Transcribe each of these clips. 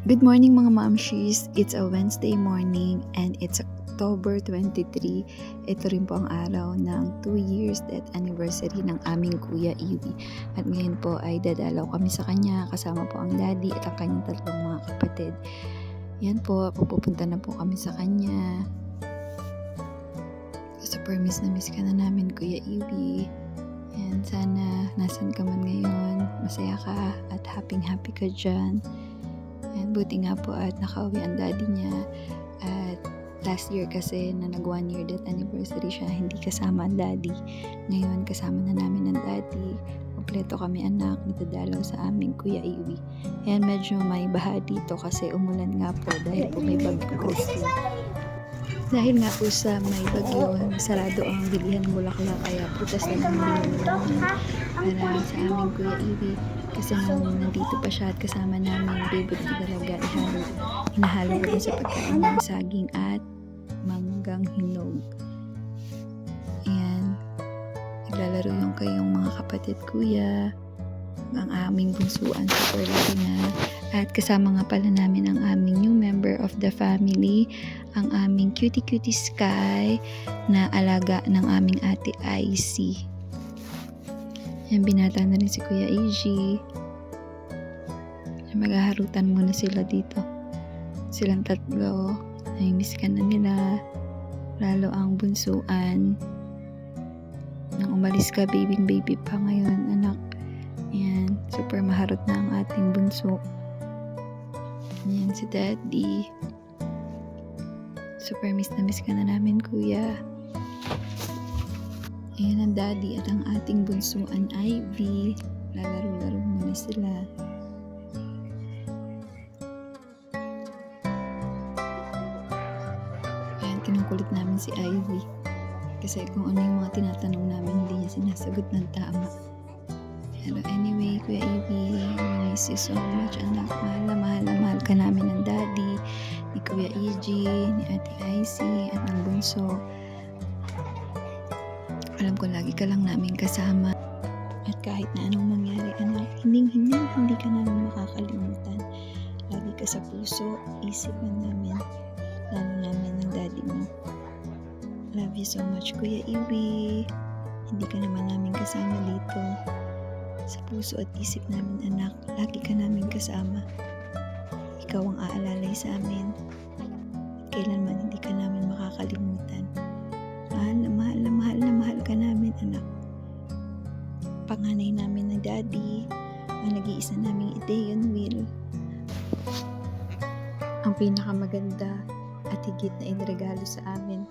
Good morning mga mamshis! It's a Wednesday morning and it's October 23. Ito rin po ang araw ng 2 years death anniversary ng aming Kuya Iwi. At ngayon po ay dadalaw kami sa kanya kasama po ang daddy at ang kanyang tatlong mga kapatid. Yan po, pupunta na po kami sa kanya. Super miss na miss ka na namin Kuya Iwi. And sana nasan ka man ngayon, masaya ka at happy ka dyan. And buti nga po at nakauwi ang daddy niya. At last year kasi na nag 1 year death anniversary siya, hindi kasama ang daddy. Ngayon kasama na namin ang daddy. Kompleto kami anak, natadalaw sa aming Kuya Iwi. Ayan, medyo may baha dito kasi umulan nga po dahil po may bagyo Christine. Dahil nga po sa may bagyo, sarado ang bilihan ng bulaklak kaya putas na namin para sa aming Kuya Iwi. Kasi nandito pa siya at kasama namin, favorite ko talaga hinahalo ko sa pagkain ng saging at manggang hinog. Ayan, naglalaro yung kayong mga kapatid kuya, ang aming bunsuan, super laki na. At kasama nga pala namin ang aming new member of the family, ang aming cutie Sky na alaga ng aming ate Icy. Yan, binata na rin si Kuya AG. Maghaharutan muna sila dito. Silang tatlo. Namimiss ka na nila. Lalo ang bunsuan. Nang umalis ka, baby pa ngayon, anak. Yan, super maharot na ang ating bunso. Yan, si daddy. Super miss na miss ka na namin, kuya. Ayan ang daddy at ang ating bunsuan Ivy. Lalaro-laro muna sila. Ayan, kinukulit namin si Ivy. Kasi kung ano yung mga tinatanong namin, hindi niya sinasagot ng tama. Pero anyway, Kuya Ivy, we miss you so much, anak. Mahal ka namin ng daddy, ni Kuya EG, ni Ate Icy, at ng bunso. Alam ko lagi ka lang namin kasama. At kahit na anong mangyari, anak, hindi ka namin makakalimutan. Lagi ka sa puso, isipan namin. Lalo namin ng daddy mo. Love you so much, Kuya Iwi. Hindi ka naman namin kasama dito. Sa puso at isip namin, anak, lagi ka namin kasama. Ikaw ang aalalay sa amin. At kailanman hindi ka namin makakalimutan. Mahal ka namin, anak. Panganay namin ng daddy, ang nag-iisa naming Ideon Will. Ang pinakamaganda at higit na inregalo sa amin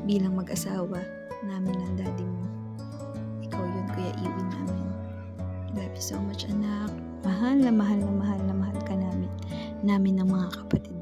bilang mag-asawa namin ng daddy mo. Ikaw yun, Kuya Iwi namin. Love you so much, anak. Mahal ka namin ng mga kapatid